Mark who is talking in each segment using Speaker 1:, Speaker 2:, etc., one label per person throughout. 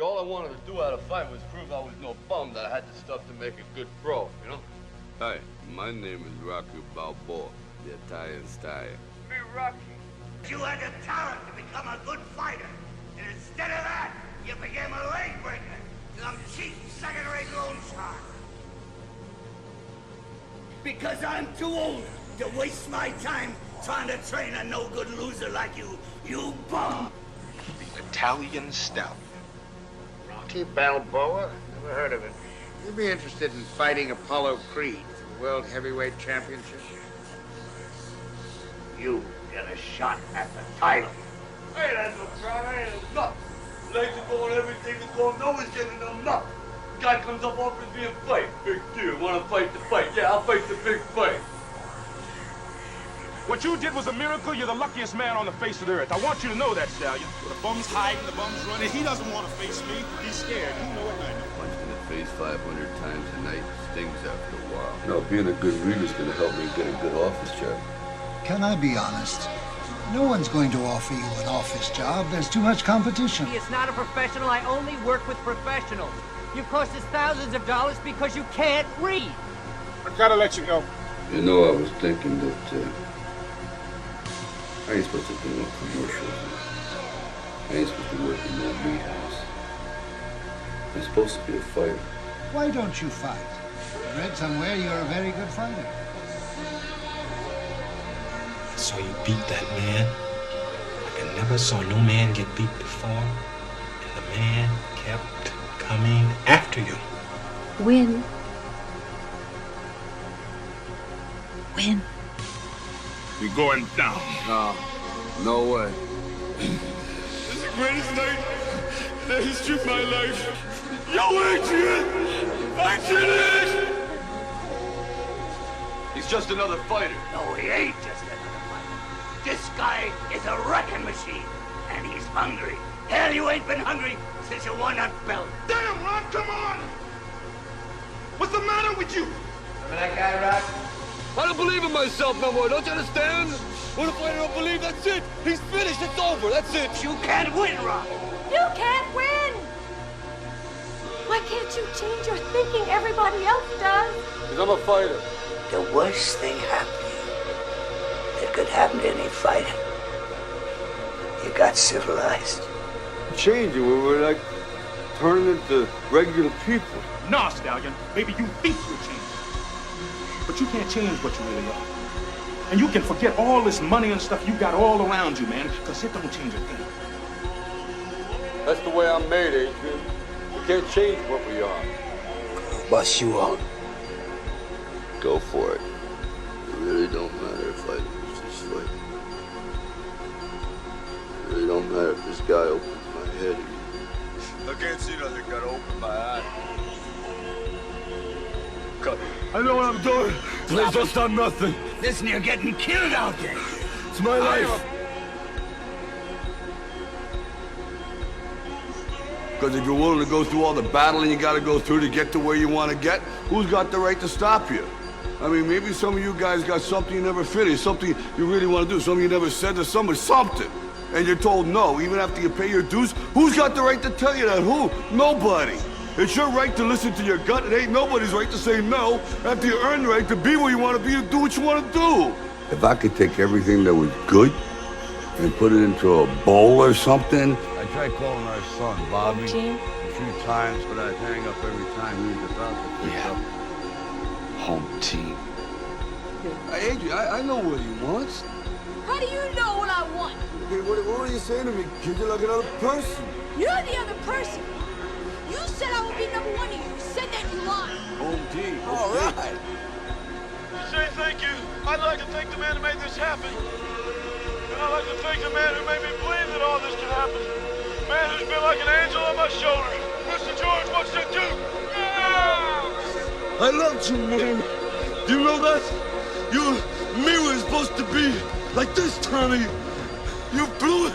Speaker 1: See, all I wanted to do out of fight was prove I was no bum, that I had the stuff to make a good pro, you know?
Speaker 2: Hi, my name is Rocky Balboa, the Italian Stallion.
Speaker 1: Be Rocky.
Speaker 3: You had the talent to become a good fighter, and instead of that, you became a leg breaker, some cheap second-rate loan shark. Because I'm too old to waste my time trying to train a no-good loser like you bum.
Speaker 4: The Italian Stallion.
Speaker 5: Rocky Balboa? Never heard of him. You'd be interested in fighting Apollo Creed for the World Heavyweight Championship?
Speaker 3: You get a shot at the title.
Speaker 1: Hey, that's no crime. I ain't enough. Legs are going, everything's going, no one's giving them enough. Guy comes up, offers me a fight. Big deal. Want to fight the fight? Yeah, I'll fight the big fight.
Speaker 6: What you did was a miracle. You're the luckiest man on the face of the earth. I want you to know that, Stallion.
Speaker 7: The bum's hiding, the bum's running. He doesn't want to face me. He's scared. You know it, I know.
Speaker 2: Punched in the face 500 times a night stings after a while. No, being a good reader is going to help me get a good office job.
Speaker 8: Can I be honest? No one's going to offer you an office job. There's too much competition.
Speaker 9: He is not a professional. I only work with professionals. You cost us thousands of dollars because you can't read.
Speaker 6: I gotta let you go.
Speaker 2: You know, I was thinking that I ain't supposed to do no commercials. I ain't supposed to work in no meat house. I'm supposed to be a fighter.
Speaker 8: Why don't you fight? I read somewhere you're a very good fighter.
Speaker 10: So you beat that man like I never saw no man get beat before, and the man kept coming after you.
Speaker 11: Win. Win.
Speaker 6: We going down.
Speaker 2: No way.
Speaker 1: It's the greatest night in the history of my life. Yo, Adrian! He's just another fighter.
Speaker 3: No, he ain't just another fighter. This guy is a wrecking machine, and he's hungry. Hell, you ain't been hungry since you won that belt.
Speaker 7: Damn, Ron, come on! What's the matter with you?
Speaker 9: Remember that guy, Rock?
Speaker 1: I don't believe in myself no more, don't you understand? What if I don't believe? That's it. He's finished. It's over. That's it.
Speaker 3: You can't win, Ron.
Speaker 11: You can't win! Why can't you change your thinking? Everybody else does.
Speaker 1: Because I'm a fighter.
Speaker 3: The worst thing happened that could happen to any fighter. You got civilized.
Speaker 2: Changing, we were like turning into regular people.
Speaker 6: Nah, Stallion. Maybe you think you're changing. But you can't change what you really are. And you can forget all this money and stuff you got all around you, man, because it don't change a thing.
Speaker 1: That's the way I'm made, Adrian. We can't change what we are.
Speaker 3: Bust you out.
Speaker 2: Go for it. It really don't matter if I lose this fight. It really don't matter if this guy opens my head again.
Speaker 1: I can't see nothing. Gotta open my eye. Cut.
Speaker 2: I know what I'm doing. Please don't stop nothing.
Speaker 3: Listen, you're getting killed out there.
Speaker 2: It's my life. Because if you're willing to go through all the battling you got to go through to get to where you want to get, who's got the right to stop you? I mean, maybe some of you guys got something you never finished, something you really want to do, something you never said to somebody, something. And you're told no, even after you pay your dues. Who's got the right to tell you that? Who? Nobody. It's your right to listen to your gut. It ain't nobody's right to say no after you earn the right to be where you want to be and do what you want to do. If I could take everything that was good and put it into a bowl or something. I tried calling our son, Bobby, a few times, but I'd hang up every time he was about to pick up.
Speaker 4: Home team.
Speaker 2: Hey, Adrian, I know what he wants.
Speaker 11: How do you know what I want?
Speaker 2: Hey, what are you saying to me? Kid, you're like another person.
Speaker 11: You're the other person. You said I would be number one, and you said that you lied.
Speaker 2: Home team.
Speaker 1: All right. To say thank you, I'd like to thank the man who made this happen. And I'd like to thank the man who made me believe that all this could happen. The man who's been like an angel on my shoulder. Mr. George, what's that do? I loved you, man. Do you know that? You and me were supposed to be like this, Tommy. You blew it.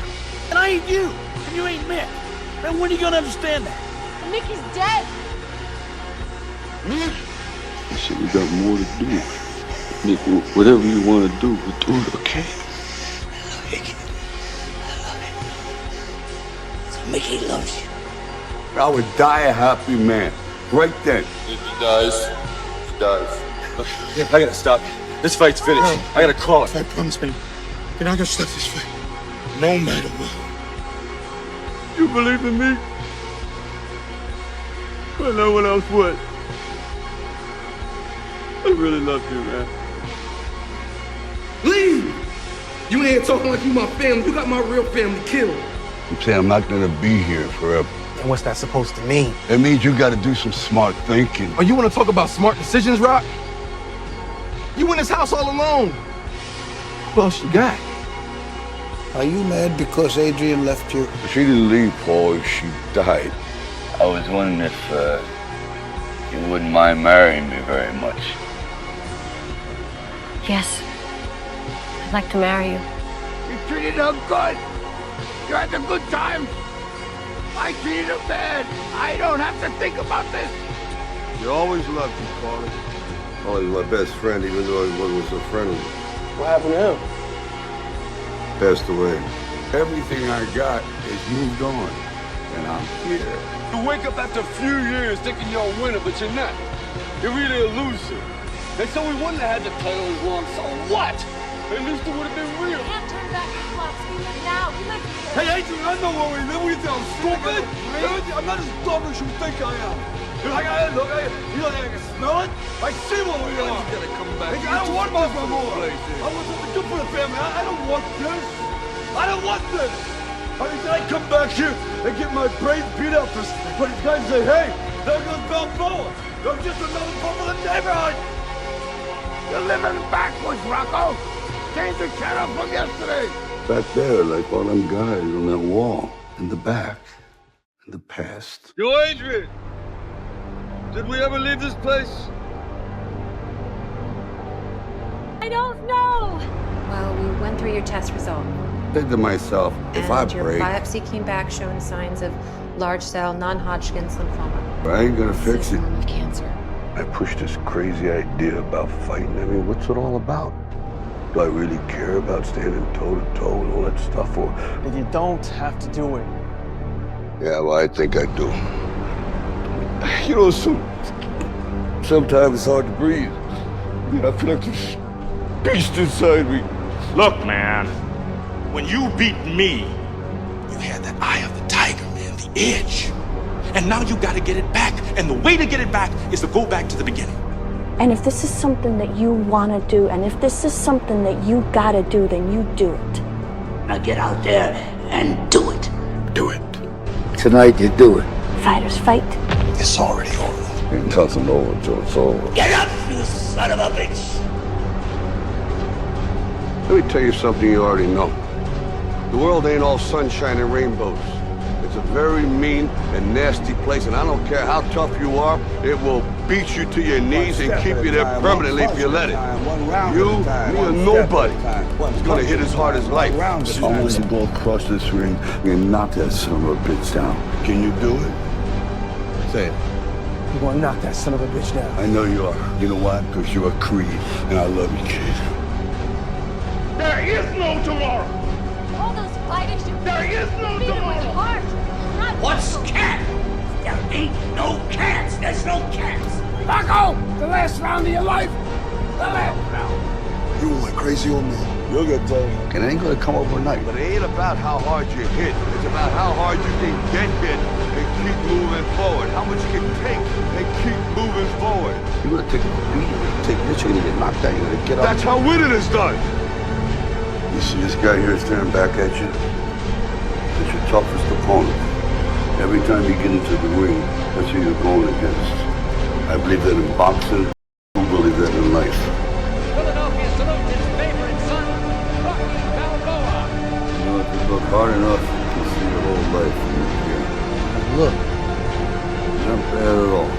Speaker 12: And I ain't you, and you ain't Mick. And when are you gonna understand that?
Speaker 11: Mickey's dead.
Speaker 2: Nick? I said we got more to do. Nick, whatever you want to do, we'll do it, okay?
Speaker 3: I love you. Mickey loves you.
Speaker 2: I would die a happy man. Right then.
Speaker 1: If he dies, he dies.
Speaker 12: Yeah, I gotta stop. This fight's finished. I gotta call it.
Speaker 7: I promise me, you're not gonna stop this fight. No matter what.
Speaker 2: You believe in me? But no one else would. I really love you, man.
Speaker 13: Leave! You in here talking like you my family. You got my real family killed.
Speaker 2: I'm saying I'm not gonna be here forever.
Speaker 13: And what's that supposed to mean?
Speaker 2: It means you gotta do some smart thinking.
Speaker 13: Oh, you wanna talk about smart decisions, Rock? You in this house all alone. What else you got?
Speaker 8: Are you mad because Adrian left you?
Speaker 2: She didn't leave, Paul. She died.
Speaker 14: I was wondering if you wouldn't mind marrying me very much.
Speaker 11: Yes. I'd like to marry you.
Speaker 3: You treated her good. You had a good time. I treated her bad. I don't have to think about this.
Speaker 2: You always loved you, Paul. Oh, he was my best friend, even though he wasn't so friendly.
Speaker 13: What happened to him?
Speaker 2: Passed away. Everything I got is moved on. And I'm here.
Speaker 1: You wake up after a few years thinking you're a winner, but you're not. You're really a loser. And so we wouldn't have had the title as long. So what? At least it would have been real.
Speaker 11: You can't turn back the clocks. We live now. We live here.
Speaker 1: Hey, Adrian, I know where we live. We think I'm stupid. I'm not as dumb as you think I am. You know, I can smell it. I see what we are. You gotta come back. I don't want this no more. I want something good for the family. I don't want this. I don't want this. I mean, did I come back here and get my brains beat up for these guys and say, hey, there goes Balboa. I'm just another part of the neighborhood.
Speaker 3: You're living backwards, Rocco. Change the channel from yesterday.
Speaker 2: Back there, like all them guys on that wall. In the back. In the past.
Speaker 1: Yo, Adrian. Did we ever leave this place?
Speaker 11: I don't know.
Speaker 15: Well, we went through your test result.
Speaker 2: I said to myself, if I
Speaker 15: And your
Speaker 2: break,
Speaker 15: biopsy came back showing signs of large cell non-Hodgkin's lymphoma.
Speaker 2: I ain't gonna fix it.
Speaker 15: Form of cancer.
Speaker 2: I pushed this crazy idea about fighting. I mean, what's it all about? Do I really care about standing toe-to-toe and all that stuff? Or
Speaker 12: And you don't have to do it.
Speaker 2: yeah, well, I think I do. You know, sometimes it's hard to breathe. I feel like this beast inside me.
Speaker 6: Look, man, when you beat me, you had that eye of the tiger, man, the edge. And now you gotta get it back. And the way to get it back is to go back to the beginning.
Speaker 16: And if this is something that you want to do, and if this is something that you gotta do, then you do it.
Speaker 3: Now get out there and do it.
Speaker 2: Do it. Tonight you do it.
Speaker 16: Fighters fight.
Speaker 2: It's already over. It doesn't over until it's over.
Speaker 3: Get up, you son of a bitch.
Speaker 2: Let me tell you something you already know. The world ain't all sunshine and rainbows. It's a very mean and nasty place, and I don't care how tough you are, it will beat you to your knees and keep you there permanently if you let it. You, me, or nobody is gonna hit as hard as life. I want to go across this ring and knock that son of a bitch down. Can you do it? Say it.
Speaker 12: You're gonna knock that son of a bitch down.
Speaker 2: I know you are. You know why? Because you're a Creed, and I love you, kid.
Speaker 3: There is no tomorrow.
Speaker 11: All those fighters, you
Speaker 3: There is no
Speaker 11: beat them with
Speaker 3: tomorrow.
Speaker 11: heart. Not
Speaker 3: What's cat? There ain't no cats. There's no cats. Rocco, the last round of your life. The last round.
Speaker 2: You went crazy on me. You'll get told. And it ain't gonna come overnight. But it ain't about how hard you hit. It's about how hard you can get hit and keep moving forward. How much you can take and keep moving forward. You're gonna take a beat. You're gonna take this. You're gonna get knocked out. You're gonna get up. That's how winning is done. You see this guy here staring back at you? It's your toughest opponent. Every time you get into the ring, that's who you're going against. I believe that in boxing. I believe that in life.
Speaker 9: Philadelphia salutes his favorite son, Rocky Balboa.
Speaker 2: You know, if you look hard enough, you can see your whole life from here.
Speaker 8: Look,
Speaker 2: Not bad at all.